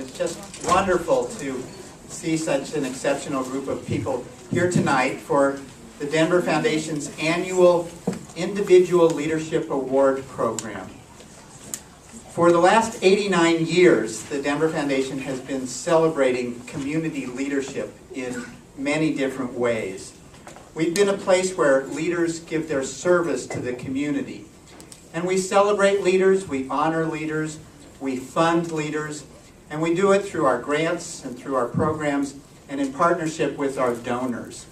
it's just wonderful to see such an exceptional group of people here tonight for the Denver Foundation's annual Individual Leadership Award program. For the last 89 years, the Denver Foundation has been celebrating community leadership in many different ways. We've been a place where leaders give their service to the community. And we celebrate leaders, we honor leaders, we fund leaders, and we do it through our grants and through our programs and in partnership with our donors.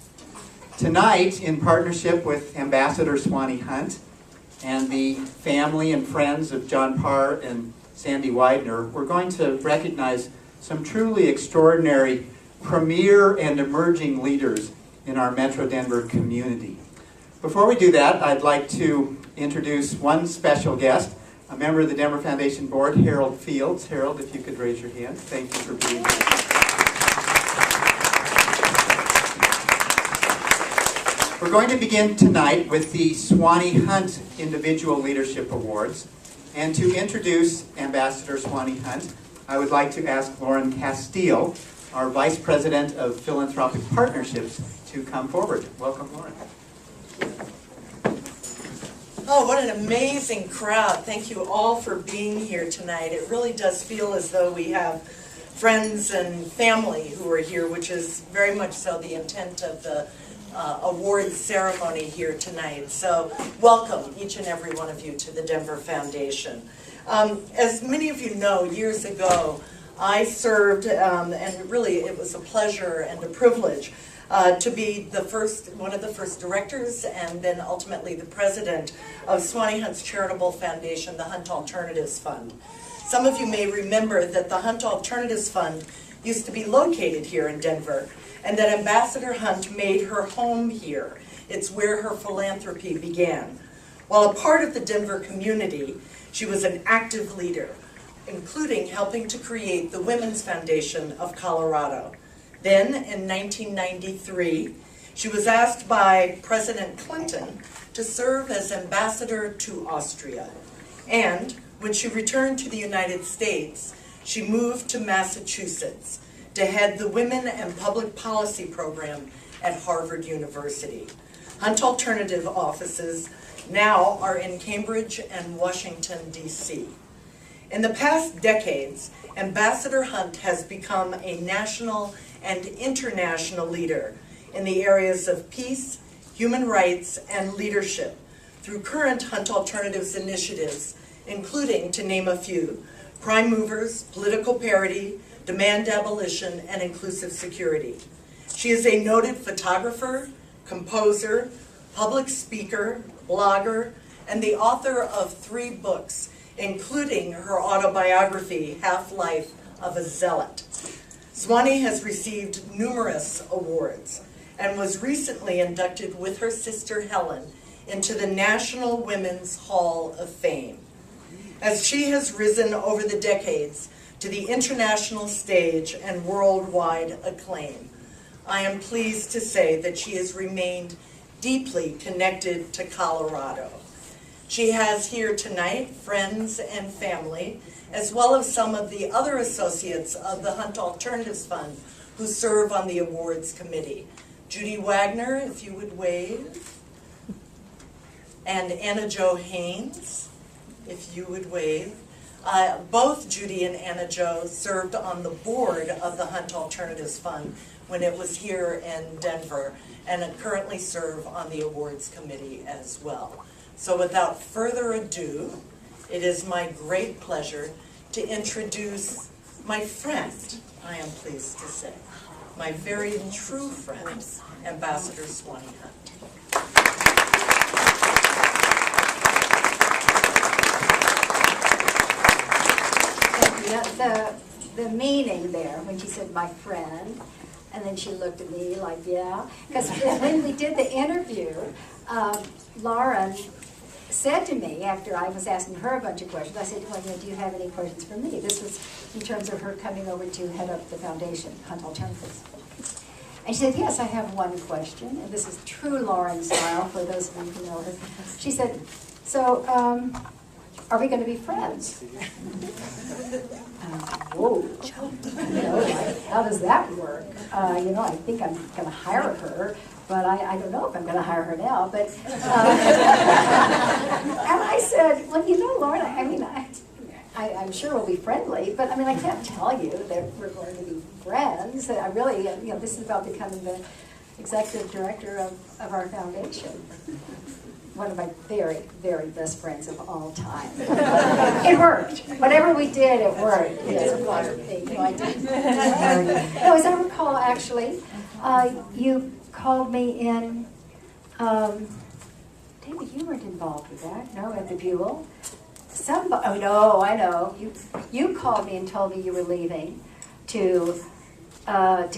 Tonight, in partnership with Ambassador Swanee Hunt and the family and friends of John Parr and Sandy Widener, we're going to recognize some truly extraordinary premier and emerging leaders in our Metro Denver community. Before we do that, I'd like to introduce one special guest, a member of the Denver Foundation Board, Harold Fields. Harold, if you could raise your hand. Thank you for being here. We're going to begin tonight with the Swanee Hunt Individual Leadership Awards. And to introduce Ambassador Swanee Hunt, I would like to ask Lauren Castile, our Vice President of Philanthropic Partnerships, to come forward. Welcome, Lauren. Oh, what an amazing crowd. Thank you all for being here tonight. It really does feel as though we have friends and family who are here, which is very much so the intent of the awards ceremony here tonight. So welcome, each and every one of you, to the Denver Foundation. As many of you know, years ago, I served, and really it was a pleasure and a privilege to be one of the first directors and then ultimately the president of Swanee Hunt's charitable foundation, the Hunt Alternatives Fund. Some of you may remember that the Hunt Alternatives Fund used to be located here in Denver, and that Ambassador Hunt made her home here. It's where her philanthropy began. While a part of the Denver community, she was an active leader, including helping to create the Women's Foundation of Colorado. Then, in 1993, she was asked by President Clinton to serve as ambassador to Austria. And when she returned to the United States, she moved to Massachusetts to head the Women and Public Policy program at Harvard University. Hunt Alternative offices now are in Cambridge and Washington, D.C. In the past decades, Ambassador Hunt has become a national and international leader in the areas of peace, human rights, and leadership through current Hunt Alternatives initiatives, including, to name a few, Prime Movers, Political Parity, Demand Abolition, and Inclusive Security. She is a noted photographer, composer, public speaker, blogger, and the author of 3 books, including her autobiography, Half-Life of a Zealot. Swanee has received numerous awards and was recently inducted with her sister Helen into the National Women's Hall of Fame. As she has risen over the decades to the international stage and worldwide acclaim, I am pleased to say that she has remained deeply connected to Colorado. She has here tonight friends and family, as well as some of the other associates of the Hunt Alternatives Fund who serve on the awards committee. Judy Wagner, if you would wave, and Anna Jo Haynes, if you would wave. Both Judy and Anna Jo served on the board of the Hunt Alternatives Fund when it was here in Denver, and currently serve on the awards committee as well. So without further ado, it is my great pleasure to introduce my friend, I am pleased to say, my very true friend, Ambassador Swanee Hunt. The meaning there, when she said my friend, and then she looked at me like, yeah. Because when we did the interview, Lauren said to me, after I was asking her a bunch of questions, I said, well, do you have any questions for me? This was in terms of her coming over to head up the foundation, Hunt Alternatives. And she said, yes, I have one question. And this is true Lauren style, for those of you who know her. She said, so are we going to be friends? Whoa, you know, like, how does that work? You know, I think I'm going to hire her, but I don't know if I'm going to hire her now. But and I said, well, you know, Lauren, I mean, I'm sure we'll be friendly, but I mean, I can't tell you that we're going to be friends. I really, you know, this is about becoming the executive director of our foundation. One of my very, very best friends of all time. It worked. Whatever we did, it worked. Yes, no, I didn't. No, as I recall, actually, you called me in. David, you weren't involved with that. No, at the Buell. Somebody. Oh no, I know. You called me and told me you were leaving to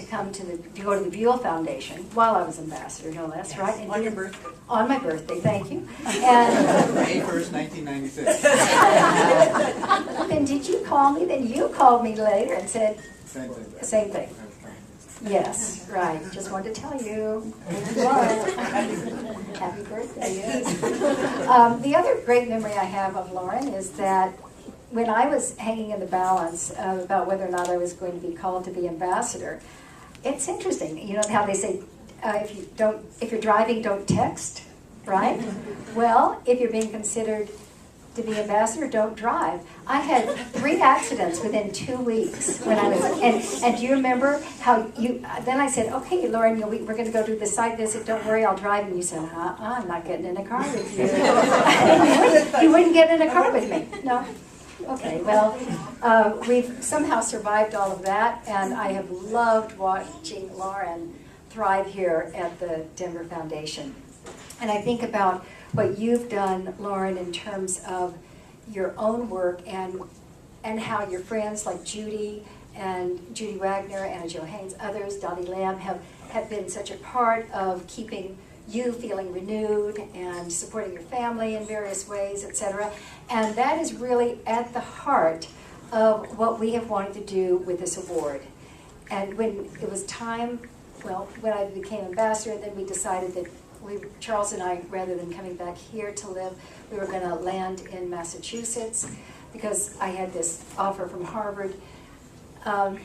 come to go to the Buell Foundation while I was ambassador, no less, right? And On your birthday. On my birthday, thank you. And May 1st, 1996. then did you call me? Then you called me later and said Same thing. the same thing. Yes, right. Just wanted to tell you. Happy birthday, yes. The other great memory I have of Lauren is that when I was hanging in the balance about whether or not I was going to be called to be ambassador, it's interesting. You know how they say, if you're driving, don't text, right? Well, if you're being considered to be ambassador, don't drive. I had 3 accidents within 2 weeks when I was, and do you remember how you, then I said, okay, Lauren, we're going to go do the site visit, don't worry, I'll drive. And you said, I'm not getting in a car with you. You wouldn't get in a car with me, no? Okay, well, we've somehow survived all of that, and I have loved watching Lauren thrive here at the Denver Foundation. And I think about what you've done, Lauren, in terms of your own work and how your friends like Judy Wagner, Anna Jo Haynes, others, Dottie Lamb, have been such a part of keeping you feeling renewed and supporting your family in various ways, etc. And that is really at the heart of what we have wanted to do with this award. And when it was time, well, when I became ambassador, then we decided that Charles and I, rather than coming back here to live, we were going to land in Massachusetts because I had this offer from Harvard. And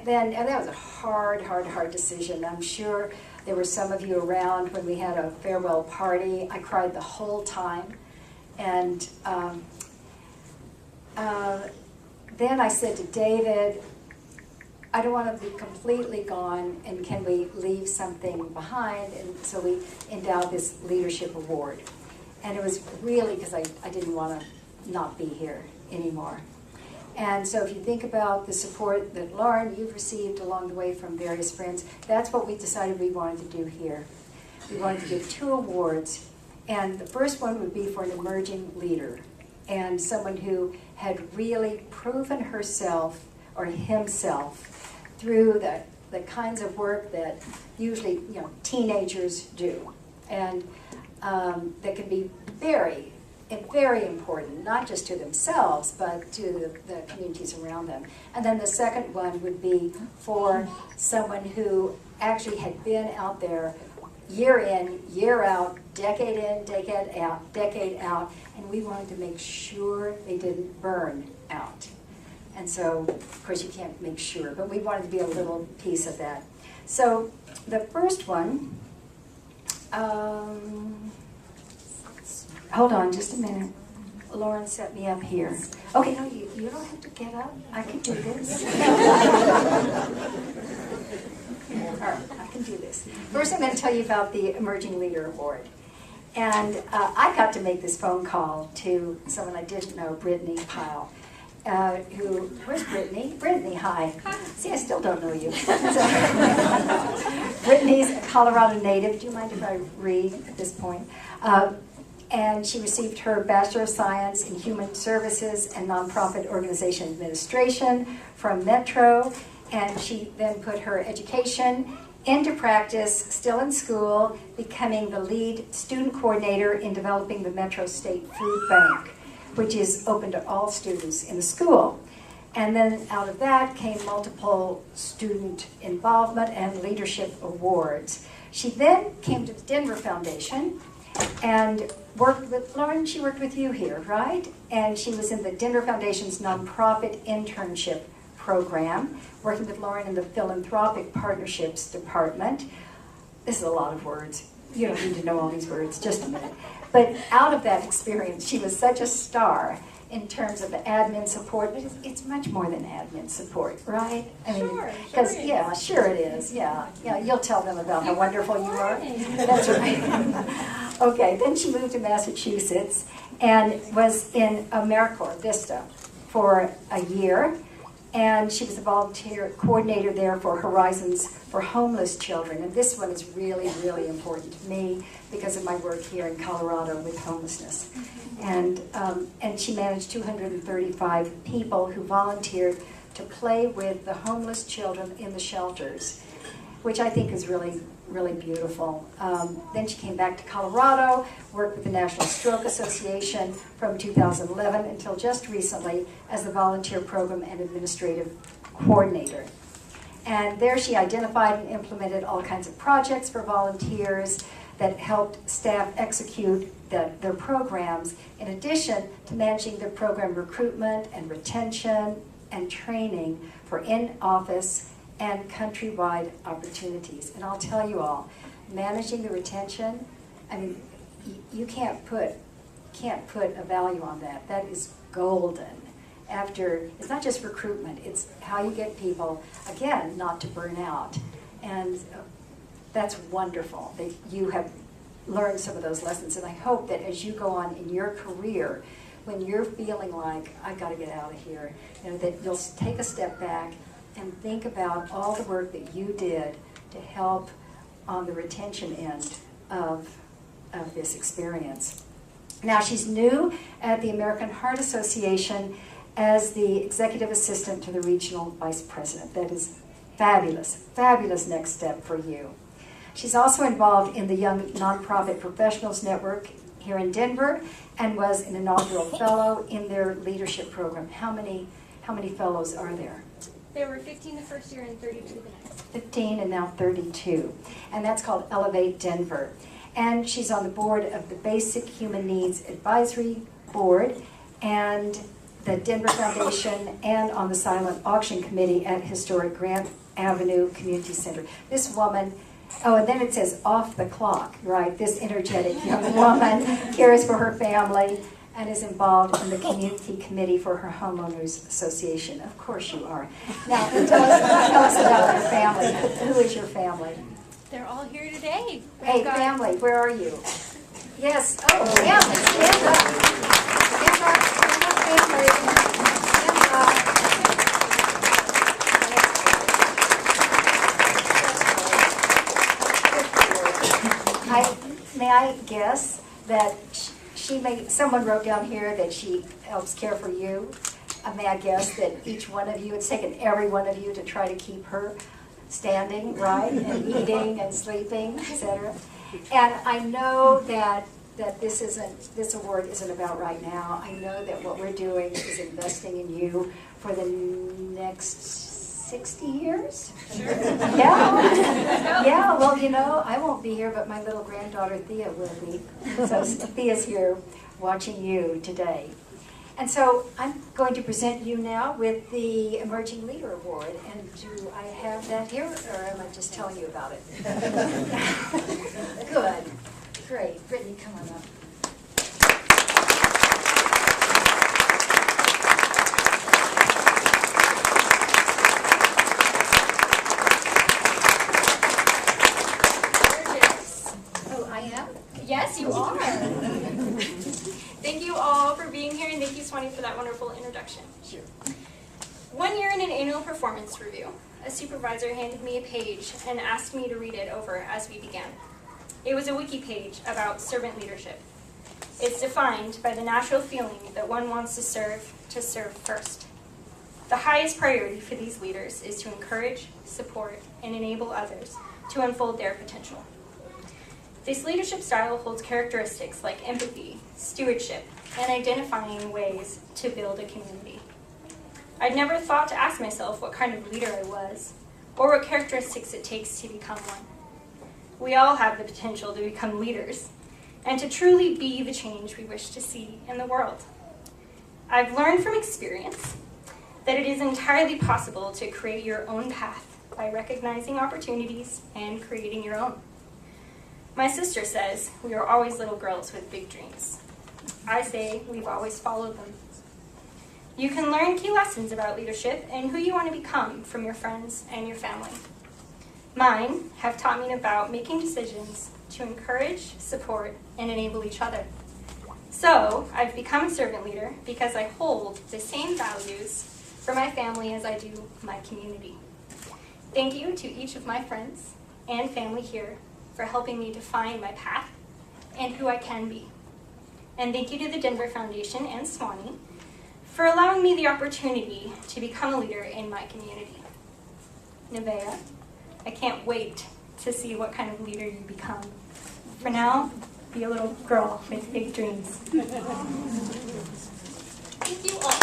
that was a hard decision. I'm sure there were some of you around when we had a farewell party. I cried the whole time. And then I said to David, I don't want to be completely gone, and can we leave something behind? And so we endowed this leadership award. And it was really because I didn't want to not be here anymore. And so if you think about the support that Lauren, you've received along the way from various friends, that's what we decided we wanted to do here. We wanted to give 2 awards, and the first one would be for an emerging leader and someone who had really proven herself or himself through the kinds of work that usually teenagers do, and that can be very important, not just to themselves, but to the communities around them. And then the second one would be for someone who actually had been out there year in, year out, decade in, decade out, and we wanted to make sure they didn't burn out. And so, of course, you can't make sure, but we wanted to be a little piece of that. So the first one, hold on just a minute. Lauren set me up here. Okay, no, you don't have to get up. I can do this. All right, I can do this. First, I'm going to tell you about the Emerging Leader Award. And I got to make this phone call to someone I didn't know, Brittany Pyle. Where's Brittany? Brittany, hi. See, I still don't know you. Brittany's a Colorado native. Do you mind if I read at this point? And she received her Bachelor of Science in Human Services and Nonprofit Organization Administration from Metro. And she then put her education into practice, still in school, becoming the lead student coordinator in developing the Metro State Food Bank, which is open to all students in the school. And then out of that came multiple student involvement and leadership awards. She then came to the Denver Foundation, and worked with Lauren. She worked with you here, right? And she was in the Denver Foundation's nonprofit internship program, working with Lauren in the philanthropic partnerships department. This is a lot of words. You don't need to know all these words, just a minute. But out of that experience, she was such a star in terms of the admin support. But it's much more than admin support, right? I mean, because yeah, sure it is. Yeah, you'll tell them about how wonderful you are. That's right. Okay, then she moved to Massachusetts and was in AmeriCorps Vista for a year. And she was a volunteer coordinator there for Horizons for Homeless Children. And this one is really, really important to me because of my work here in Colorado with homelessness. And she managed 235 people who volunteered to play with the homeless children in the shelters, which I think is really, really beautiful. Then she came back to Colorado, worked with the National Stroke Association from 2011 until just recently as the volunteer program and administrative coordinator. And there she identified and implemented all kinds of projects for volunteers that helped staff execute their programs, in addition to managing their program recruitment and retention and training for in-office and countrywide opportunities. And I'll tell you all, managing the retention, I mean, you can't put a value on that. That is golden. It's not just recruitment, it's how you get people, again, not to burn out. And that's wonderful that you have learned some of those lessons. And I hope that as you go on in your career, when you're feeling like, I've got to get out of here, that you'll take a step back and think about all the work that you did to help on the retention end of this experience. Now, she's new at the American Heart Association as the executive assistant to the regional vice president. That is fabulous, fabulous next step for you. She's also involved in the Young Nonprofit Professionals Network here in Denver and was an inaugural fellow in their leadership program. How many fellows are there? There were 15 the first year and 32 the next. 15 and now 32. And that's called Elevate Denver. And she's on the board of the Basic Human Needs Advisory Board and the Denver Foundation and on the Silent Auction Committee at Historic Grant Avenue Community Center. This woman, oh, and then it says off the clock, right? This energetic young woman cares for her family and is involved in the community committee for her homeowners association. Of course you are. Now, tell us about your family. Who is your family? They're all here today. Hey, family, where are you? Yes. Oh, yeah. Stand up. Stand up. Family. May I guess that someone wrote down here that she helps care for you. May I guess that each one of you, it's taken every one of you to try to keep her standing, right, and eating and sleeping, etc. And I know that this award isn't about right now. I know that what we're doing is investing in you for the next 60 years? Sure. Yeah. Yeah, well, I won't be here, but my little granddaughter Thea will be. So Thea's here watching you today. And so I'm going to present you now with the Emerging Leader Award. And do I have that here, or am I just telling you about it? Good. Great. Brittany, come on up. Yes, you are. Thank you all for being here, and thank you, Swanee, for that wonderful introduction. Sure. One year in an annual performance review, a supervisor handed me a page and asked me to read it over as we began. It was a wiki page about servant leadership. It's defined by the natural feeling that one wants to serve first. The highest priority for these leaders is to encourage, support, and enable others to unfold their potential. This leadership style holds characteristics like empathy, stewardship, and identifying ways to build a community. I'd never thought to ask myself what kind of leader I was, or what characteristics it takes to become one. We all have the potential to become leaders. and to truly be the change we wish to see in the world. I've learned from experience that it is entirely possible to create your own path by recognizing opportunities and creating your own. My sister says we are always little girls with big dreams. I say we've always followed them. You can learn key lessons about leadership and who you want to become from your friends and your family. Mine have taught me about making decisions to encourage, support, and enable each other. So I've become a servant leader because I hold the same values for my family as I do my community. Thank you to each of my friends and family here for helping me define my path and who I can be. And thank you to the Denver Foundation and Swanee for allowing me the opportunity to become a leader in my community. Nevaeh, I can't wait to see what kind of leader you become. For now, be a little girl with big dreams. Thank you all.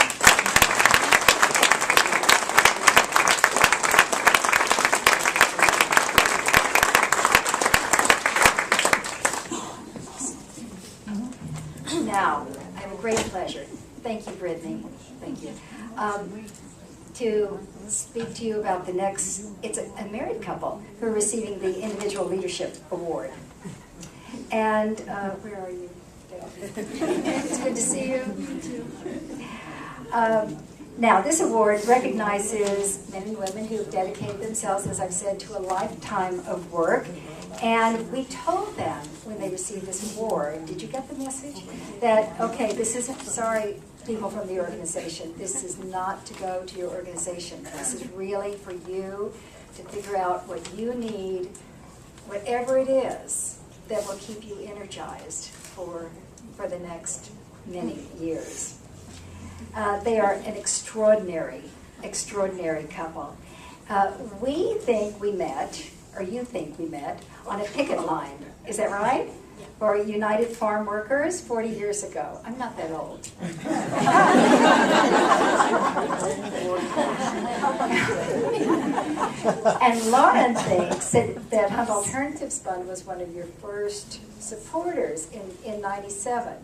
Now, I have a great pleasure. Thank you, Brittany. Thank you. To speak to you about the next, it's a married couple who are receiving the Individual Leadership Award. And where are you? It's good to see you. Now, this award recognizes men and women who have dedicated themselves, as I've said, to a lifetime of work. And we told them when they received this award, did you get the message? That, okay, this isn't, sorry, people from the organization, this is not to go to your organization. This is really for you to figure out what you need, whatever it is that will keep you energized for the next many years. They are an extraordinary couple. We think we met, or you think we met, on a picket line. Is that right? For United Farm Workers 40 years ago. I'm not that old. And Lauren thinks that Hunt Alternatives Fund was one of your first supporters in 97.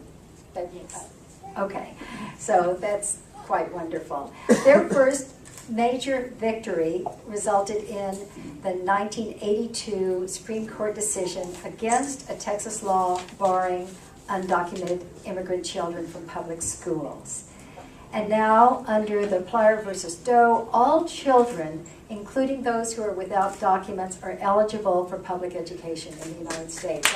Okay, so that's quite wonderful. Their first major victory resulted in the 1982 Supreme Court decision against a Texas law barring undocumented immigrant children from public schools. And now, under the Plyer versus Doe, all children, including those who are without documents, are eligible for public education in the United States.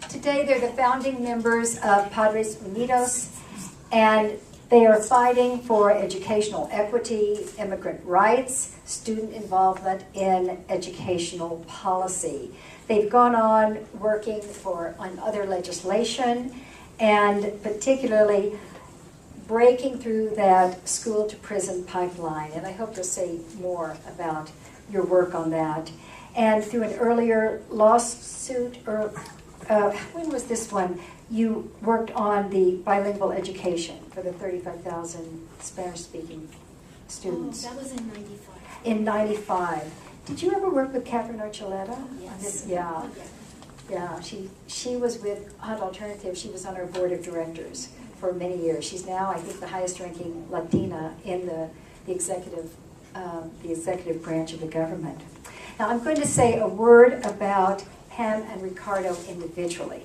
Today, they're the founding members of Padres Unidos, and they are fighting for educational equity, immigrant rights, student involvement in educational policy. They've gone on working on other legislation, and particularly breaking through that school-to-prison pipeline. And I hope you'll say more about your work on that. And through an earlier lawsuit, or when was this one? You worked on the bilingual education for the 35,000 Spanish-speaking students. That was in 95. In 95. Did you ever work with Catherine Archuleta? Yes. Yeah. Yeah, she was with Hunt Alternative. She was on our board of directors for many years. She's now, I think, the highest-ranking Latina in the executive branch of the government. Now, I'm going to say a word about Pam and Ricardo individually.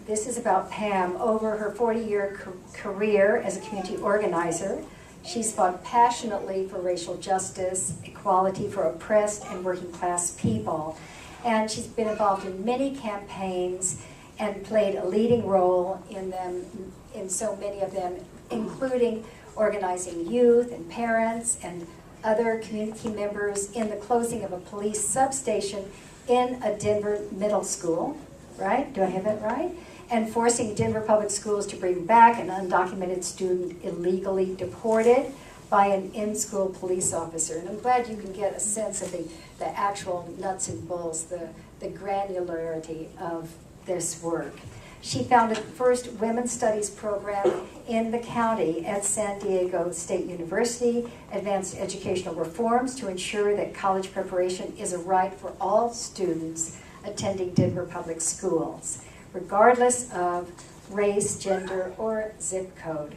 This is about Pam. Over her 40-year career as a community organizer, she's fought passionately for racial justice, equality for oppressed and working class people. And she's been involved in many campaigns and played a leading role in them, in so many of them, including organizing youth and parents and other community members in the closing of a police substation in a Denver middle school, right? Do I have that right? And forcing Denver Public Schools to bring back an undocumented student illegally deported by an in-school police officer. And I'm glad you can get a sense of the actual nuts and bolts, the granularity of this work. She founded the first women's studies program in the county at San Diego State University, advanced educational reforms to ensure that college preparation is a right for all students attending Denver Public Schools, regardless of race, gender, or zip code.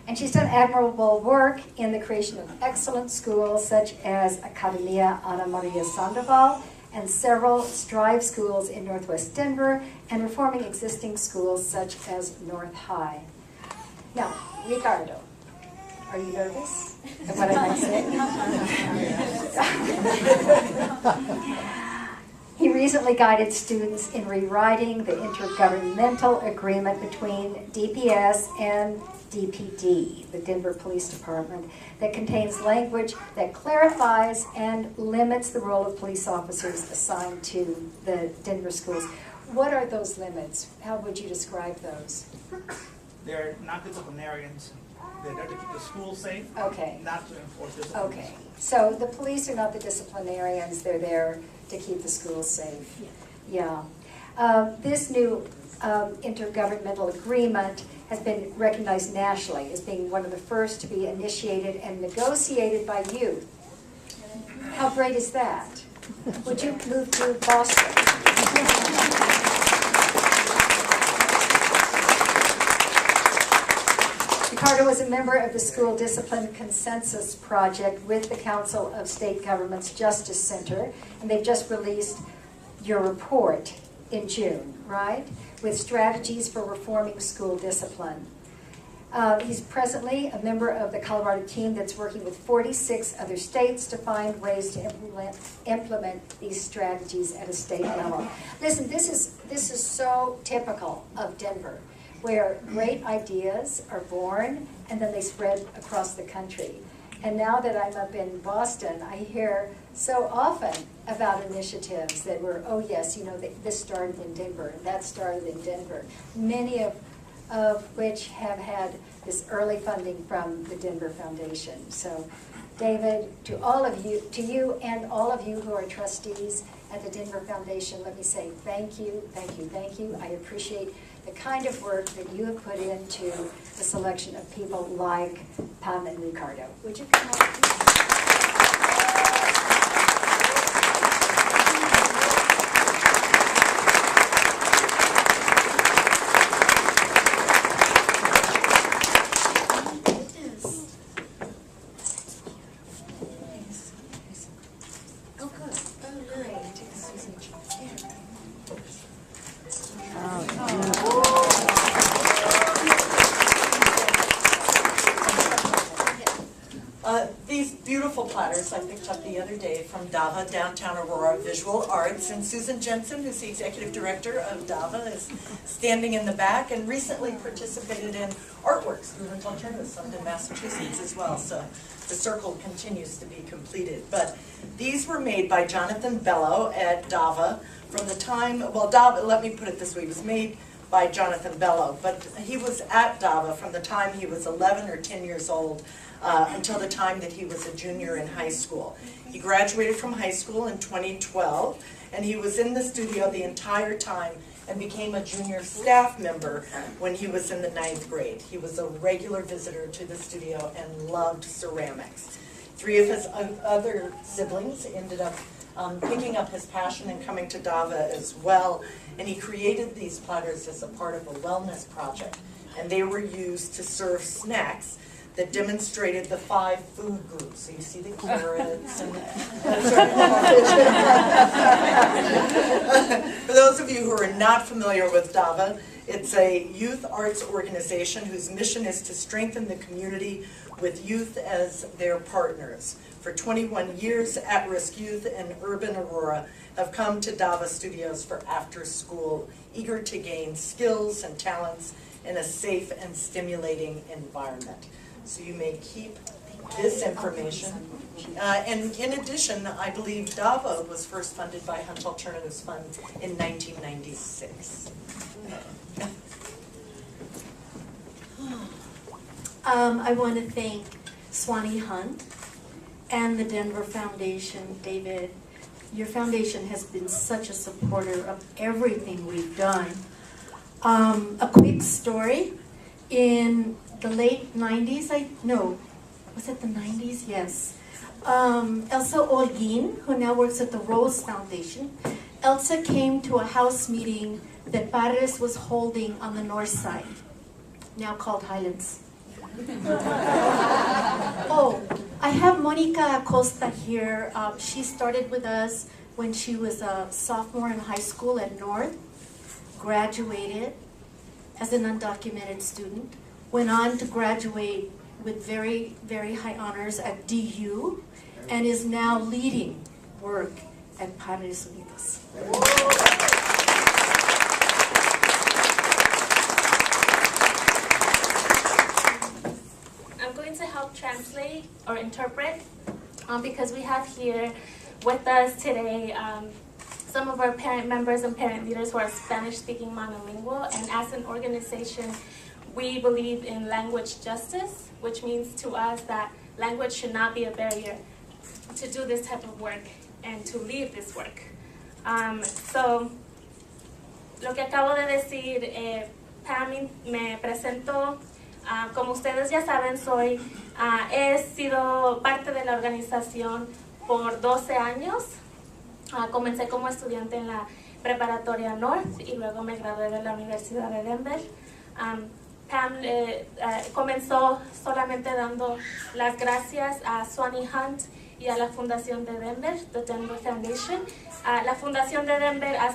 And she's done admirable work in the creation of excellent schools such as Academia Ana Maria Sandoval and several Strive schools in Northwest Denver, and reforming existing schools such as North High. Now, Ricardo, are you nervous at what I might say? He recently guided students in rewriting the intergovernmental agreement between DPS and DPD, the Denver Police Department, that contains language that clarifies and limits the role of police officers assigned to the Denver schools. What are those limits? How would you describe those? They're not disciplinarians. They're there to keep the school safe, Okay. not to enforce discipline. Okay. So the police are not the disciplinarians. They're there to keep the schools safe. Yeah. This new intergovernmental agreement has been recognized nationally as being one of the first to be initiated and negotiated by youth. How great is that? Would you move to Boston? Ricardo was a member of the School Discipline Consensus Project with the Council of State Governments Justice Center, and they've just released your report in June, right? With strategies for reforming school discipline. He's presently a member of the Colorado team that's working with 46 other states to find ways to implement these strategies at a state level. Listen, this is so typical of Denver, where great ideas are born and then they spread across the country. And now that I'm up in Boston, I hear so often about initiatives that were, oh yes, you know, this started in Denver, and that started in Denver. Many of which have had this early funding from the Denver Foundation. So David, to all of you, to you and all of you who are trustees at the Denver Foundation, let me say thank you, thank you, thank you. I appreciate the kind of work that you have put into the selection of people like Pam and Ricardo. Would you come up, please? These beautiful platters I picked up the other day from DAVA, Downtown Aurora Visual Arts, and Susan Jensen, who's the executive director of DAVA, is standing in the back and recently participated in Artworks, Movement Alternatives up in Massachusetts as well, so the circle continues to be completed. But these were made by Jonathan Bello at DAVA from the time, well, DAVA, let me put it this way, it was made by Jonathan Bello, but he was at DAVA from the time he was 11 or 10 years old until the time that he was a junior in high school. He graduated from high school in 2012, and he was in the studio the entire time and became a junior staff member when he was in the 9th grade. He was a regular visitor to the studio and loved ceramics. 3 of his other siblings ended up picking up his passion and coming to DAVA as well, and he created these platters as a part of a wellness project, and they were used to serve snacks that demonstrated the 5 food groups. So you see the carrots and for those of you who are not familiar with DAVA, it's a youth arts organization whose mission is to strengthen the community with youth as their partners. For 21 years, at-risk youth in urban Aurora have come to DAVA Studios for after school, eager to gain skills and talents in a safe and stimulating environment. So you may keep this information. And in addition, I believe DAVA was first funded by Hunt Alternatives Fund in 1996. I want to thank Swanee Hunt and the Denver Foundation. David, your foundation has been such a supporter of everything we've done. A quick story. In the late 90s, was it the 90s? Yes. Elsa Olguin, who now works at the Rose Foundation, Elsa came to a house meeting that Padres was holding on the north side, now called Highlands. Oh, I have Monica Acosta here. She started with us when she was a sophomore in high school at North, graduated as an undocumented student, went on to graduate with very, very high honors at DU, and is now leading work at Padres Unidos. I'm going to help translate or interpret because we have here with us today some of our parent members and parent leaders who are Spanish-speaking monolingual, and as an organization, we believe in language justice, which means to us that language should not be a barrier to do this type of work and to lead this work. So, lo que acabo de decir, Pam me presentó. Como ustedes ya saben, he sido parte de la organización por 12 años. Comencé como estudiante en la preparatoria North y luego me gradué de la Universidad de Denver. Pam comenzó solamente dando las gracias a Swanee Hunt y a la Fundación de Denver, The Denver Foundation. La Fundación de Denver ha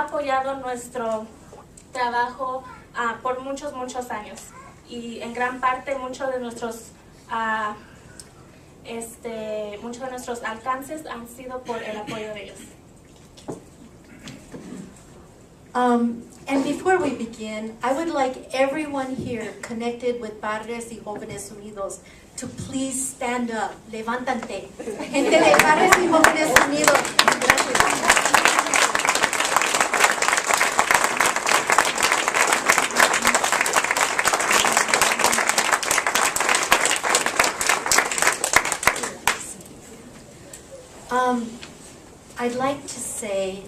apoyado nuestro trabajo por muchos años, y en gran parte muchos de nuestros alcances han sido por el apoyo de ellos. And before we begin, I would like everyone here connected with Padres y Jóvenes Unidos to please stand up. Levántate. Gente de Padres y Jóvenes Unidos. Gracias. I'd like to say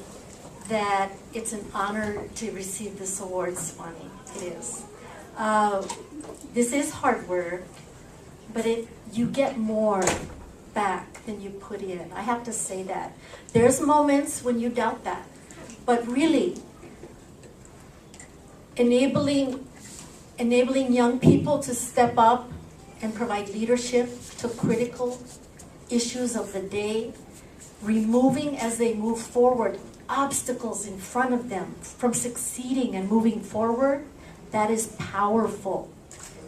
that it's an honor to receive this award, Swanee. It is. This is hard work, but you get more back than you put in. I have to say that. There's moments when you doubt that, but really, enabling young people to step up and provide leadership to critical issues of the day, removing as they move forward obstacles in front of them from succeeding and moving forward, that is powerful.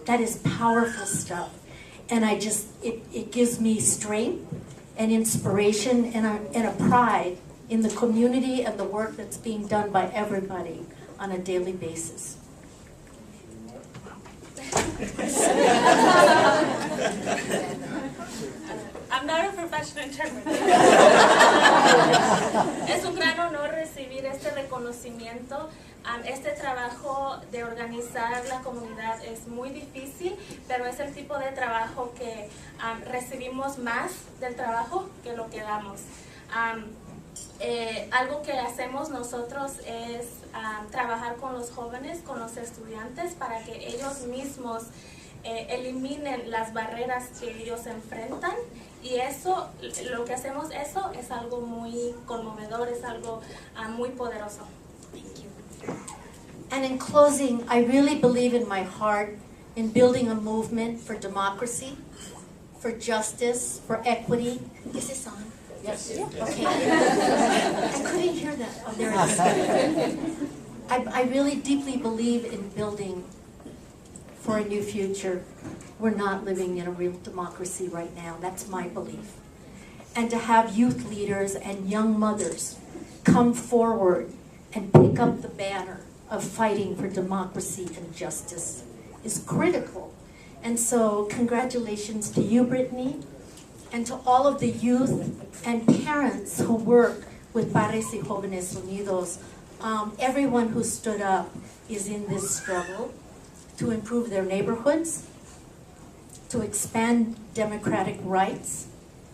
That is powerful stuff. And it gives me strength and inspiration and a pride in the community and the work that's being done by everybody on a daily basis. I'm not a professional interpreter. Es un gran honor recibir este reconocimiento. Este trabajo de organizar la comunidad es muy difícil, pero es el tipo de trabajo que recibimos más del trabajo que lo que damos. Algo que hacemos nosotros es trabajar con los jóvenes, con los estudiantes, para que ellos mismos eliminen las barreras que ellos enfrentan, y lo que hacemos es algo muy conmovedor, es algo muy poderoso. Thank you. And in closing, I really believe in my heart in building a movement for democracy, for justice, for equity. Is this on? Yes. Okay. I couldn't hear that. Oh, there it is. I really deeply believe in building for a new future. We're not living in a real democracy right now. That's my belief. And to have youth leaders and young mothers come forward and pick up the banner of fighting for democracy and justice is critical. And so congratulations to you, Brittany, and to all of the youth and parents who work with Padres y Jóvenes Unidos. Everyone who stood up is in this struggle to improve their neighborhoods, to expand democratic rights,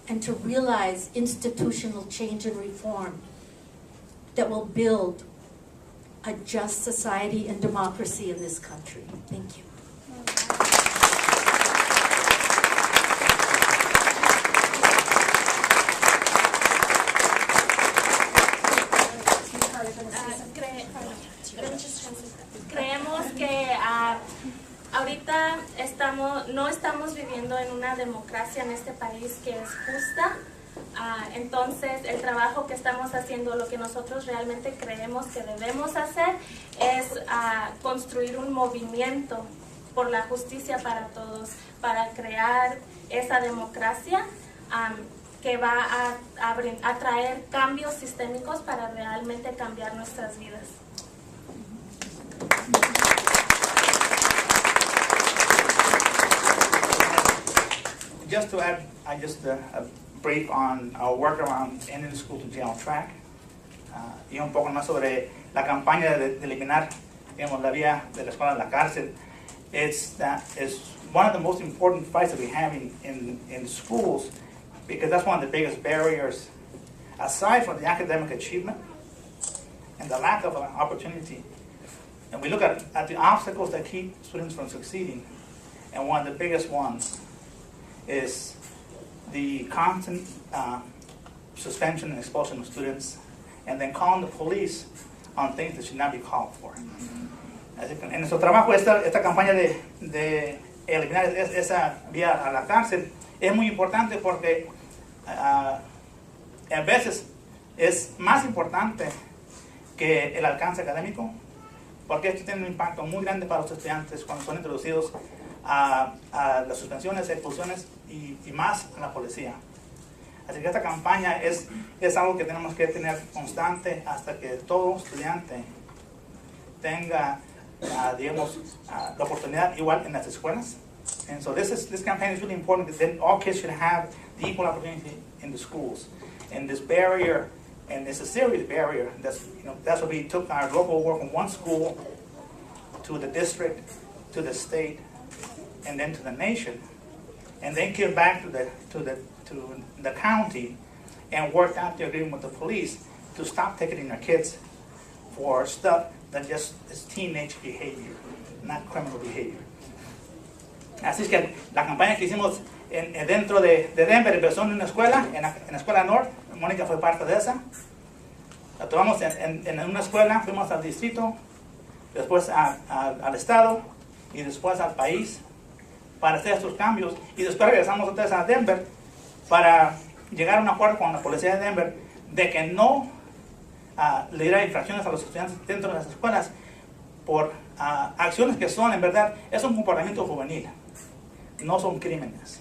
and to realize institutional change and reform that will build a just society and democracy in this country. Thank you. Creemos que ahorita no estamos viviendo en una democracia en este país que es justa. Entonces el trabajo que estamos haciendo, lo que nosotros realmente creemos que debemos hacer es construir un movimiento por la justicia para todos, para crear esa democracia que va a traer cambios sistémicos para realmente cambiar nuestras vidas. Just to add, a brief on our work around ending the school to jail track, y un poco más sobre la campaña de eliminar, digamos, la vía de la escuela a la cárcel. It's one of the most important fights that we have in schools, because that's one of the biggest barriers, aside from the academic achievement and the lack of an opportunity. And we look at the obstacles that keep students from succeeding, and one of the biggest ones is the constant suspension and expulsion of students, and then calling the police on things that should not be called for. Así que en nuestro trabajo, esta campaña de eliminar esa vía a la cárcel es muy importante porque a veces es más importante que el alcance académico, porque esto tiene un impacto muy grande para los estudiantes cuando son introducidos a las suspensiones, expulsiones y más a la policía. Así que esta campaña es algo que tenemos que tener constante hasta que todo estudiante tenga, digamos, la oportunidad igual en las escuelas. And so this campaign is really important because then all kids should have the equal opportunity in the schools. And this barrier, and it's a serious barrier, that's what we took our local work from one school to the district, to the state, and then to the nation, and then came back to the county and worked out the agreement with the police to stop ticketing their kids for stuff that just is teenage behavior, not criminal behavior. Así es que la campaña que hicimos dentro de Denver empezó en una escuela, en la escuela North. Mónica fue parte de esa. La tomamos en una escuela, fuimos al distrito, después al estado y después al país para hacer estos cambios, y después regresamos otra vez a Denver para llegar a un acuerdo con la policía de Denver de que no le diera infracciones a los estudiantes dentro de las escuelas por acciones que son, en verdad, es un comportamiento juvenil, no son crímenes.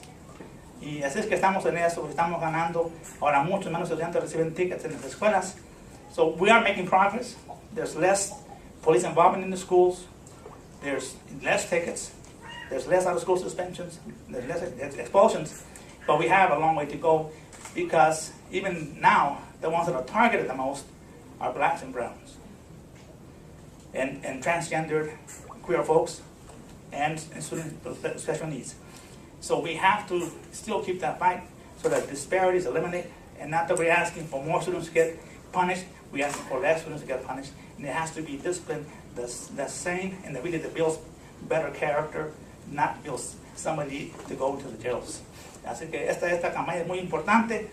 Y así es que estamos en eso, estamos ganando. Ahora muchos menos estudiantes reciben tickets en las escuelas. So we are making progress. There's less police involvement in the schools. There's less tickets. There's less out-of-school suspensions. There's less expulsions. But we have a long way to go because even now, the ones that are targeted the most are blacks and browns. And transgendered, queer folks, and students with special needs. So we have to still keep that fight so that disparities eliminate, and not that we're asking for more students to get punished, we're asking for less students to get punished, and there has to be discipline that's sane and that really builds better character, not builds somebody to go to the jails. Así que esta campaña es muy importante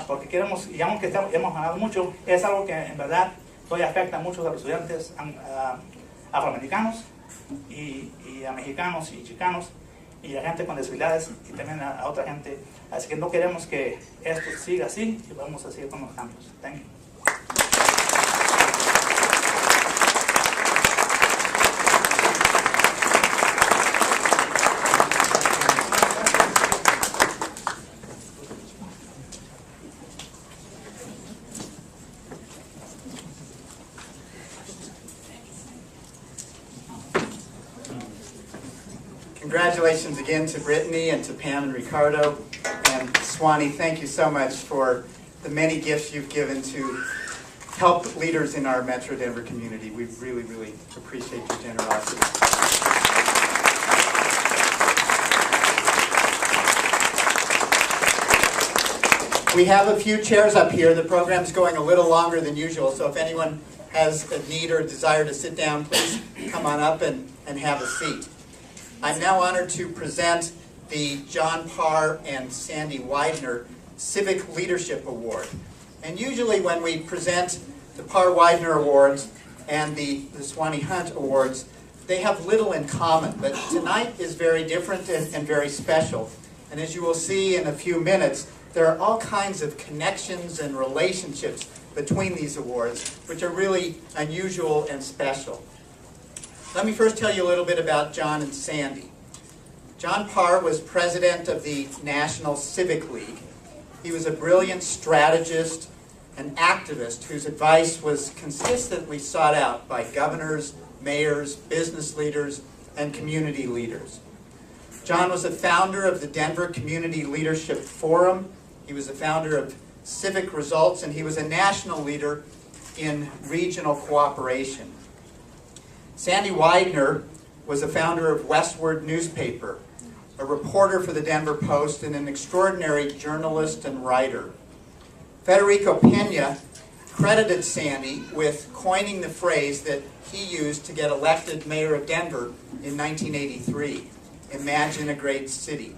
porque queremos, y aunque hemos ganado mucho, es algo que en verdad todavía afecta a muchos de los estudiantes afroamericanos y a mexicanos y chicanos y a gente con discapacidades y también a otra gente. Así que no queremos que esto siga así y vamos a seguir con los cambios. Thank you. Congratulations again to Brittany and to Pam and Ricardo. And Swanee, thank you so much for the many gifts you've given to help leaders in our Metro Denver community. We really, really appreciate your generosity. We have a few chairs up here. The program's going a little longer than usual, so if anyone has a need or a desire to sit down, please come on up and have a seat. I'm now honored to present the John Parr and Sandy Widener Civic Leadership Award. And usually when we present the Parr-Widener Awards and the Swanee Hunt Awards, they have little in common, but tonight is very different and very special. And as you will see in a few minutes, there are all kinds of connections and relationships between these awards, which are really unusual and special. Let me first tell you a little bit about John and Sandy. John Parr was president of the National Civic League. He was a brilliant strategist and activist whose advice was consistently sought out by governors, mayors, business leaders, and community leaders. John was a founder of the Denver Community Leadership Forum. He was a founder of Civic Results, and he was a national leader in regional cooperation. Sandy Widener was a founder of Westward newspaper, a reporter for the Denver Post, and an extraordinary journalist and writer. Federico Pena credited Sandy with coining the phrase that he used to get elected mayor of Denver in 1983, "Imagine a great city."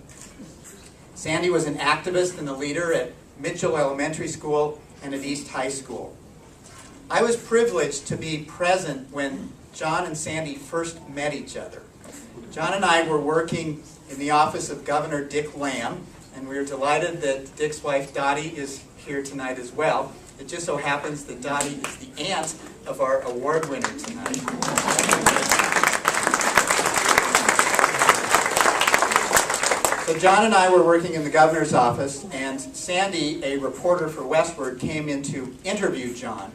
Sandy was an activist and a leader at Mitchell Elementary School and at East High School. I was privileged to be present when John and Sandy first met each other. John and I were working in the office of Governor Dick Lamb, and we are delighted that Dick's wife Dottie is here tonight as well. It just so happens that Dottie is the aunt of our award winner tonight. So John and I were working in the governor's office, and Sandy, a reporter for Westward, came in to interview John.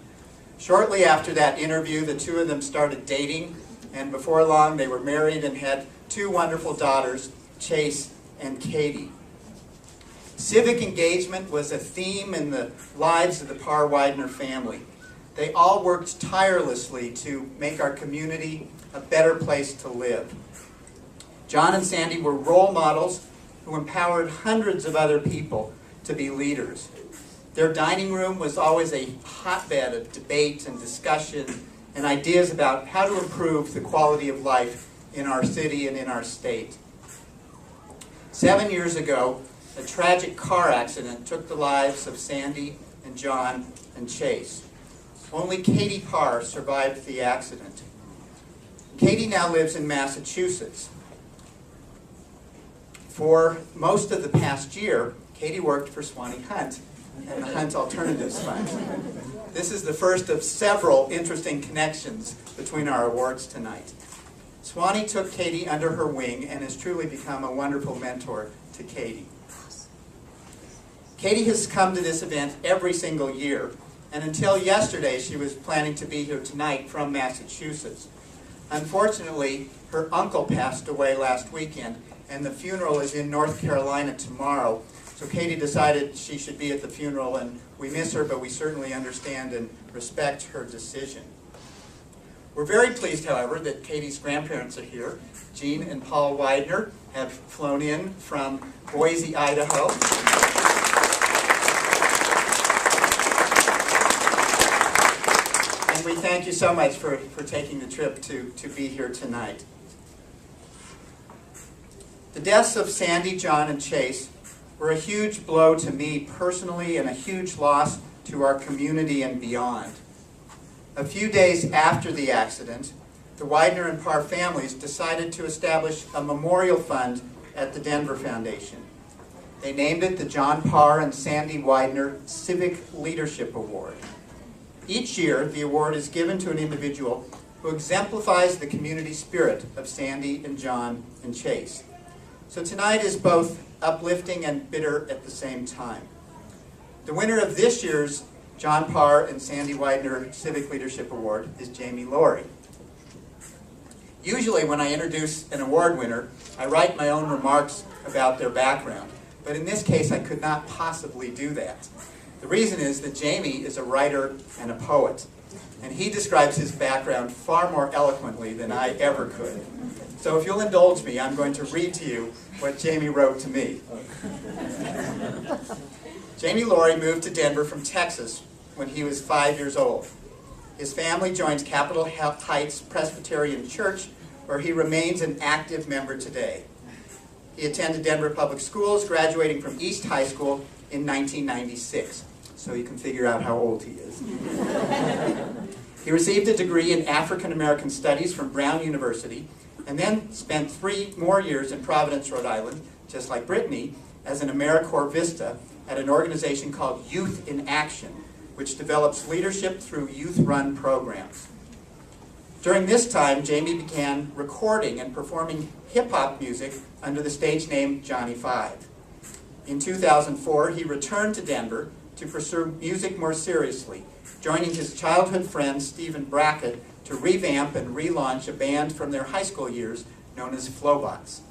Shortly after that interview, the two of them started dating, and before long they were married and had two wonderful daughters, Chase and Katie. Civic engagement was a theme in the lives of the Parr-Widener family. They all worked tirelessly to make our community a better place to live. John and Sandy were role models who empowered hundreds of other people to be leaders. Their dining room was always a hotbed of debate and discussion and ideas about how to improve the quality of life in our city and in our state. 7 years ago, a tragic car accident took the lives of Sandy and John and Chase. Only Katie Parr survived the accident. Katie now lives in Massachusetts. For most of the past year, Katie worked for Swanee Hunt and the Hunt Alternatives Fund. This is the first of several interesting connections between our awards tonight. Swanee took Katie under her wing and has truly become a wonderful mentor to Katie. Katie has come to this event every single year, and until yesterday she was planning to be here tonight from Massachusetts. Unfortunately, her uncle passed away last weekend, and the funeral is in North Carolina tomorrow. So Katie decided she should be at the funeral, and we miss her, but we certainly understand and respect her decision. We're very pleased, however, that Katie's grandparents are here. Jean and Paul Widener have flown in from Boise, Idaho. And we thank you so much for taking the trip to be here tonight. The deaths of Sandy, John, and Chase were a huge blow to me personally and a huge loss to our community and beyond. A few days after the accident, the Widener and Parr families decided to establish a memorial fund at the Denver Foundation. They named it the John Parr and Sandy Widener Civic Leadership Award. Each year, the award is given to an individual who exemplifies the community spirit of Sandy and John and Chase. So tonight is both uplifting and bitter at the same time. The winner of this year's John Parr and Sandy Widener Civic Leadership Award is Jamie Laurie. Usually when I introduce an award winner, I write my own remarks about their background. But in this case, I could not possibly do that. The reason is that Jamie is a writer and a poet, and he describes his background far more eloquently than I ever could. So if you'll indulge me, I'm going to read to you what Jamie wrote to me. Jamie Laurie moved to Denver from Texas when he was 5 years old. His family joins Capitol Heights Presbyterian Church, where he remains an active member today. He attended Denver Public Schools, graduating from East High School in 1996. So you can figure out how old he is. He received a degree in African American Studies from Brown University, and then spent 3 more years in Providence, Rhode Island, just like Brittany, as an AmeriCorps Vista at an organization called Youth in Action, which develops leadership through youth-run programs. During this time, Jamie began recording and performing hip-hop music under the stage name Johnny Five. In 2004, he returned to Denver to pursue music more seriously, joining his childhood friend Stephen Brackett to revamp and relaunch a band from their high school years known as Flowbots.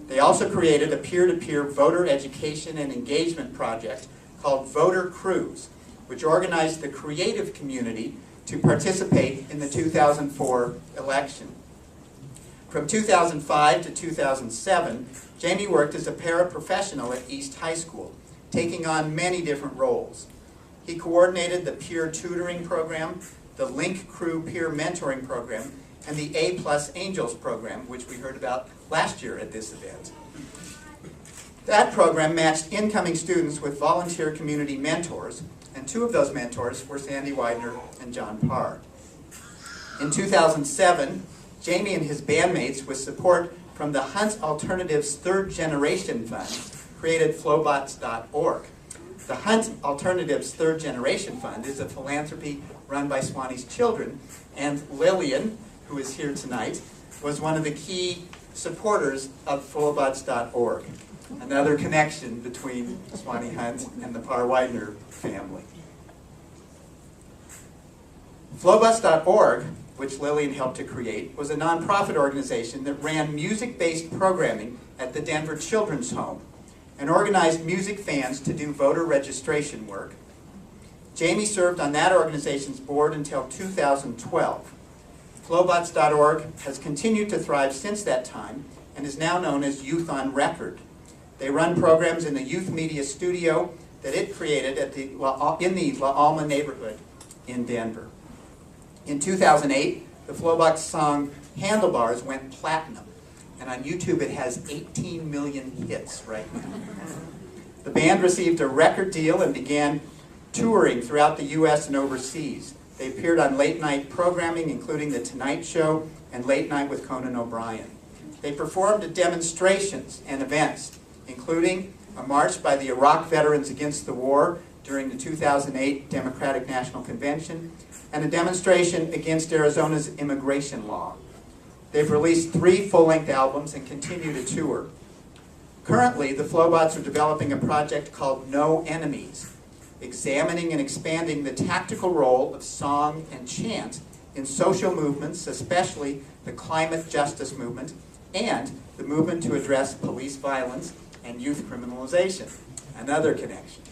They also created a peer-to-peer voter education and engagement project called Voter Cruise, which organized the creative community to participate in the 2004 election. From 2005 to 2007, Jamie worked as a paraprofessional at East High School, taking on many different roles. He coordinated the peer tutoring program, the Link Crew peer mentoring program, and the A+ Angels program, which we heard about last year at this event. That program matched incoming students with volunteer community mentors, and 2 of those mentors were Sandy Widener and John Parr. In 2007, Jamie and his bandmates, with support from the Hunt Alternatives Third Generation Fund, created Flowbots.org. The Hunt Alternatives Third Generation Fund is a philanthropy run by Swanee's children, and Lillian, who is here tonight, was one of the key supporters of Flowbots.org. Another connection between Swanee Hunt and the Parr-Widener family. Flowbots.org, which Lillian helped to create, was a nonprofit organization that ran music-based programming at the Denver Children's Home and organized music fans to do voter registration work. Jamie served on that organization's board until 2012. Flowbots.org has continued to thrive since that time and is now known as Youth on Record. They run programs in the youth media studio that it created at in the La Alma neighborhood in Denver. In 2008, the Flowbots song Handlebars went platinum, and on YouTube it has 18 million hits right now. The band received a record deal and began touring throughout the U.S. and overseas. They appeared on late-night programming, including The Tonight Show and Late Night with Conan O'Brien. They performed at demonstrations and events, including a march by the Iraq Veterans Against the War during the 2008 Democratic National Convention, and a demonstration against Arizona's immigration law. They've released 3 full-length albums and continue to tour. Currently, the Flowbots are developing a project called No Enemies, examining and expanding the tactical role of song and chant in social movements, especially the climate justice movement and the movement to address police violence and youth criminalization. Another connection.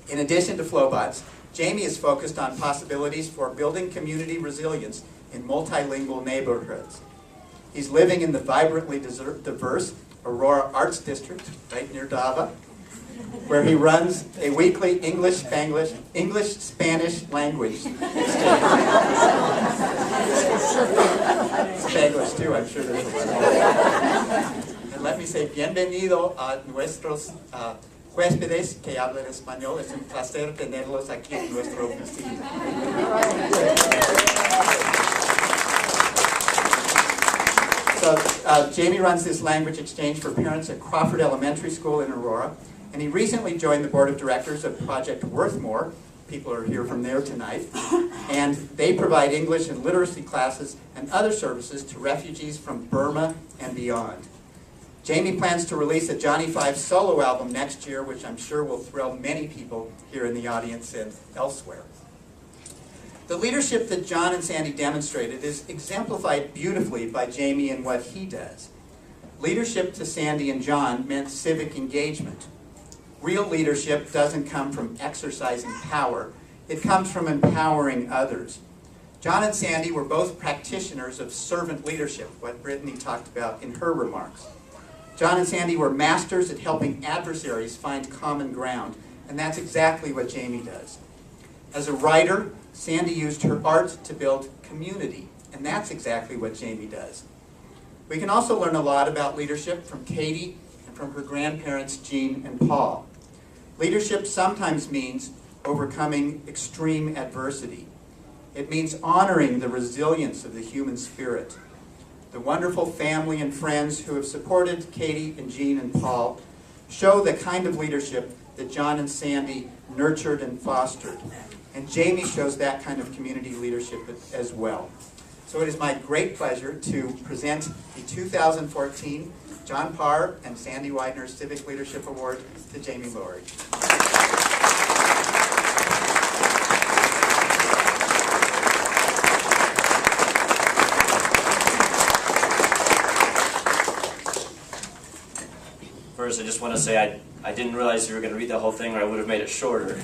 In addition to Flowbots, Jamie is focused on possibilities for building community resilience in multilingual neighborhoods. He's living in the vibrantly diverse Aurora Arts District, right near Dava, where he runs a weekly English-Spanish language exchange. Spanglish too, I'm sure there's a lot. And let me say, bienvenido a nuestros huéspedes que hablan español. Es un placer tenerlos aquí en nuestra oficina. So Jamie runs this language exchange for parents at Crawford Elementary School in Aurora, and he recently joined the board of directors of Project Worthmore. People are here from there tonight. And they provide English and literacy classes and other services to refugees from Burma and beyond. Jamie plans to release a Johnny Five solo album next year, which I'm sure will thrill many people here in the audience and elsewhere. The leadership that John and Sandy demonstrated is exemplified beautifully by Jamie and what he does. Leadership to Sandy and John meant civic engagement. Real leadership doesn't come from exercising power. It comes from empowering others. John and Sandy were both practitioners of servant leadership, what Brittany talked about in her remarks. John and Sandy were masters at helping adversaries find common ground, and that's exactly what Jamie does. As a writer, Sandy used her art to build community, and that's exactly what Jamie does. We can also learn a lot about leadership from Katie and from her grandparents, Jean and Paul. Leadership sometimes means overcoming extreme adversity. It means honoring the resilience of the human spirit. The wonderful family and friends who have supported Katie and Jean and Paul show the kind of leadership that John and Sandy nurtured and fostered. And Jamie shows that kind of community leadership as well. So it is my great pleasure to present the 2014 John Parr and Sandy Widener Civic Leadership Award to Jamie Laurie. First, I just want to say I didn't realize you were going to read the whole thing, or I would have made it shorter.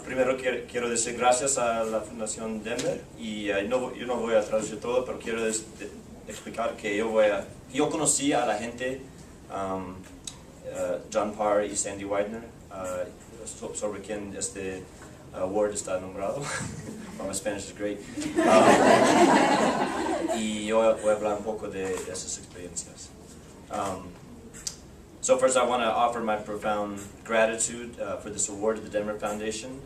Primero quiero decir gracias a la Fundación Denver y yo no voy a traducir todo, pero quiero explicar que yo conocí a la gente, John Parr y Sandy Widener, sobre quien este award está nombrado. My Spanish is great. Y yo voy a hablar un poco de esas experiencias. So first I want to offer my profound gratitude for this award to the Denver Foundation.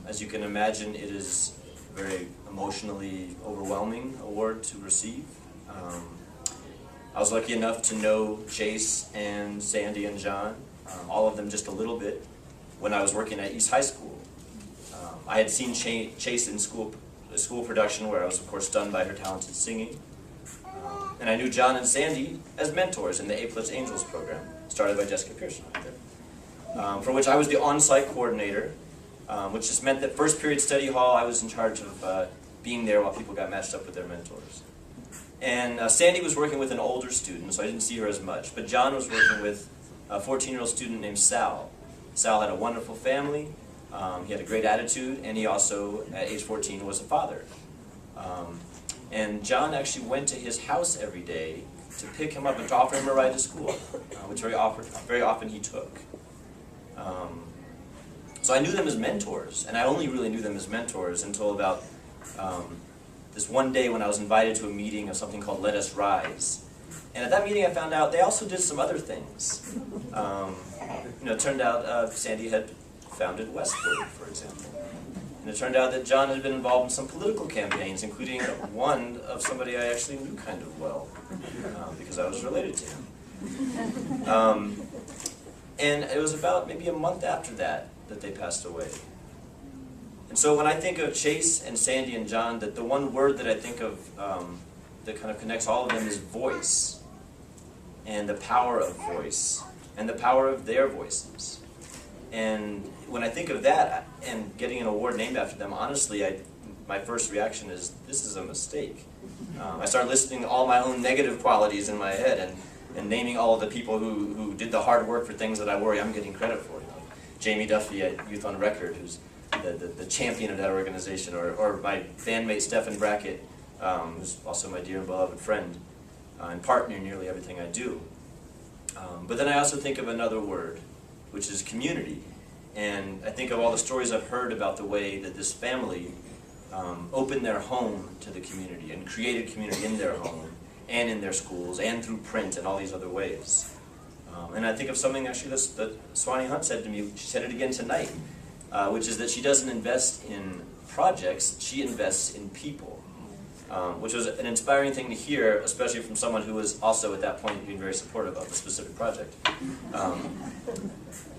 As you can imagine, it is a very emotionally overwhelming award to receive. I was lucky enough to know Chase and Sandy and John, all of them just a little bit, when I was working at East High School. I had seen Chase in school production, where I was of course stunned by her talented singing. And I knew John and Sandy as mentors in the A+ Angels program, started by Jessica Pearson, for which I was the on-site coordinator, which just meant that first period study hall, I was in charge of being there while people got matched up with their mentors. And Sandy was working with an older student, so I didn't see her as much, but John was working with a 14-year-old student named Sal. Sal had a wonderful family, he had a great attitude, and he also, at age 14, was a father. And John actually went to his house every day to pick him up and to offer him a ride to school, which very often he took. So I knew them as mentors, and I only really knew them as mentors until about this one day when I was invited to a meeting of something called Let Us Rise. And at that meeting I found out they also did some other things. It turned out Sandy had founded Westward, for example. And it turned out that John had been involved in some political campaigns, including one of somebody I actually knew kind of well, because I was related to him. And it was about maybe a month after that they passed away. And so when I think of Chase and Sandy and John, that the one word that I think of that kind of connects all of them is voice, and the power of voice, and the power of their voices. And when I think of that and getting an award named after them, honestly, my first reaction is, this is a mistake. I start listing all my own negative qualities in my head and naming all of the people who did the hard work for things that I worry I'm getting credit for. Jamie Duffy at Youth on Record, who's the champion of that organization, or my bandmate Stephen Brackett, who's also my dear and beloved friend and partner in nearly everything I do. But then I also think of another word, which is community. And I think of all the stories I've heard about the way that this family opened their home to the community and created community in their home and in their schools and through print and all these other ways. And I think of something actually that Swanee Hunt said to me, she said it again tonight, which is that she doesn't invest in projects, she invests in people. Which was an inspiring thing to hear, especially from someone who was also at that point being very supportive of the specific project.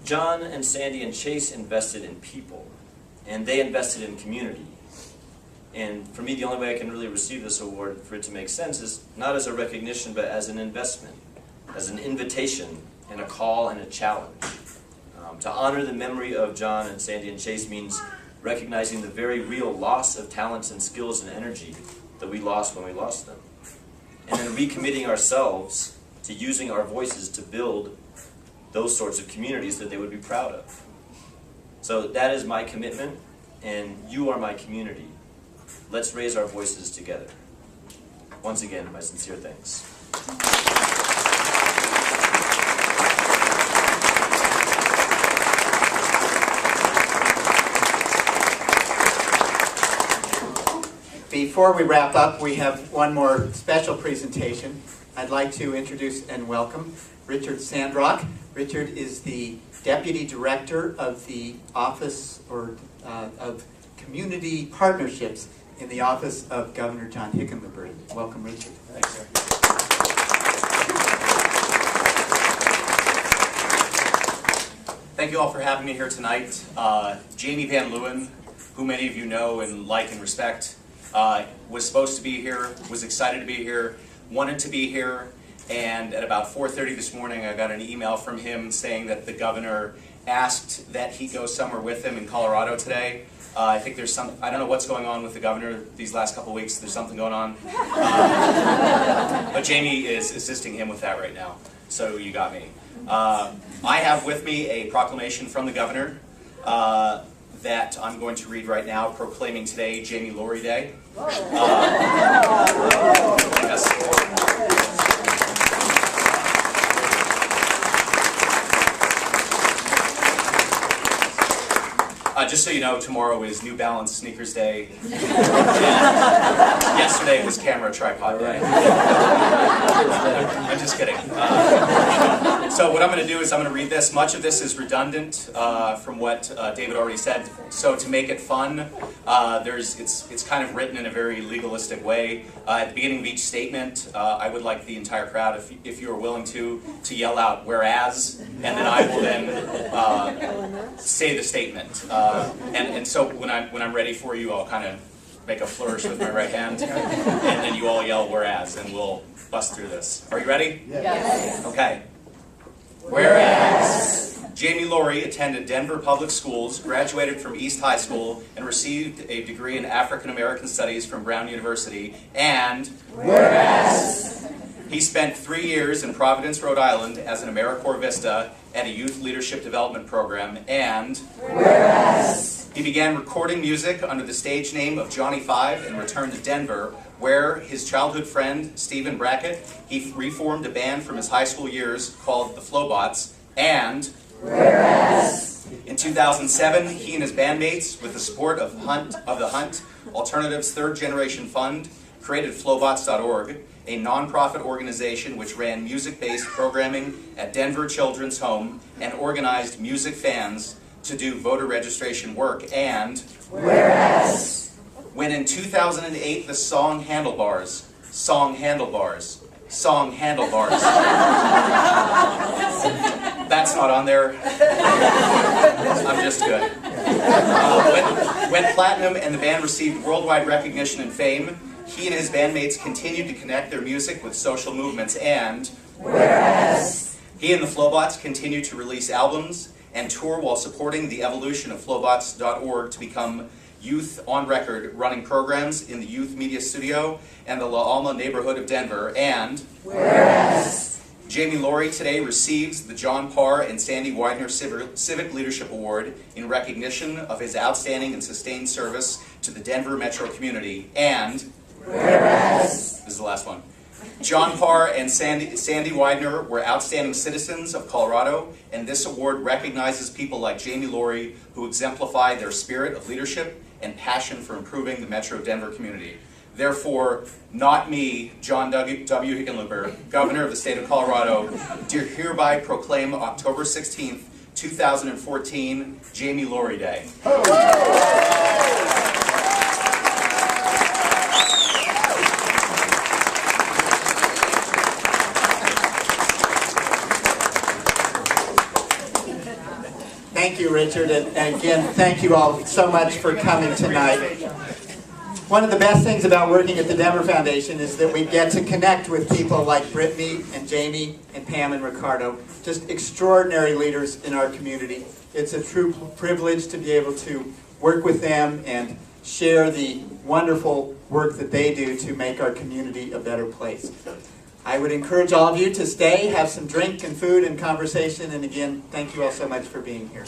John and Sandy and Chase invested in people, and they invested in community. And for me, the only way I can really receive this award, for it to make sense, is not as a recognition, but as an investment, as an invitation, and a call and a challenge. To honor the memory of John and Sandy and Chase means recognizing the very real loss of talents and skills and energy that we lost when we lost them. And then recommitting ourselves to using our voices to build those sorts of communities that they would be proud of. So that is my commitment, and you are my community. Let's raise our voices together. Once again, my sincere thanks. before we wrap up, we have one more special presentation. I'd like to introduce and welcome Richard Sandrock. Richard is the Deputy Director of the Office of Community Partnerships in the Office of Governor John Hickenlooper. Welcome, Richard. Thanks, sir. Thank you all for having me here tonight. Jamie Van Leeuwen, who many of you know and like and respect, was supposed to be here, was excited to be here, wanted to be here, and at about 4:30 this morning I got an email from him saying that the governor asked that he go somewhere with him in Colorado today. I think there's some, I don't know what's going on with the governor these last couple weeks, there's something going on. But Jamie is assisting him with that right now, so you got me. I have with me a proclamation from the governor that I'm going to read right now, proclaiming today Jamie Laurie Day. Yes. Just so you know, tomorrow is New Balance Sneakers Day. And yesterday was Camera Tripod Day. I'm just kidding. So what I'm going to do is I'm going to read this. Much of this is redundant from what David already said. So to make it fun, it's kind of written in a very legalistic way. At the beginning of each statement, I would like the entire crowd, if you are willing to yell out "whereas," and then I will then say the statement. And so when I'm ready for you, I'll kind of make a flourish with my right hand, and then you all yell "whereas," and we'll bust through this. Are you ready? Yes. Okay. Whereas Jamie Laurie attended Denver Public Schools, graduated from East High School, and received a degree in African American Studies from Brown University, and whereas he spent 3 years in Providence, Rhode Island as an AmeriCorps Vista and a youth leadership development program, and whereas he began recording music under the stage name of Johnny Five and returned to Denver, where his childhood friend, Stephen Brackett, he reformed a band from his high school years called the Flowbots, and whereas in 2007, he and his bandmates, with the support of the Hunt Alternatives Third Generation Fund, created Flowbots.org, a nonprofit organization which ran music-based programming at Denver Children's Home and organized music fans to do voter registration work, and whereas when in 2008 the song Handlebars, that's not on there. I'm just good. Went platinum and the band received worldwide recognition and fame. He and his bandmates continued to connect their music with social movements, and whereas he and the Flowbots continue to release albums and tour while supporting the evolution of Flowbots.org to become youth on record, running programs in the Youth Media Studio and the La Alma neighborhood of Denver, and whereas Jamie Laurie today receives the John Parr and Sandy Widener Civic Leadership Award in recognition of his outstanding and sustained service to the Denver metro community, and whereas this is the last one. John Parr and Sandy Widener were outstanding citizens of Colorado, and this award recognizes people like Jamie Laurie who exemplify their spirit of leadership and passion for improving the Metro Denver community. Therefore, not me, John W. Hickenlooper, Governor of the State of Colorado, do hereby proclaim October 16th, 2014, Jamie Laurie Day. Thank you, Richard, and again, thank you all so much for coming tonight. One of the best things about working at the Denver Foundation is that we get to connect with people like Brittany and Jamie and Pam and Ricardo, just extraordinary leaders in our community. It's a true privilege to be able to work with them and share the wonderful work that they do to make our community a better place. I would encourage all of you to stay, have some drink and food and conversation, and again, thank you all so much for being here.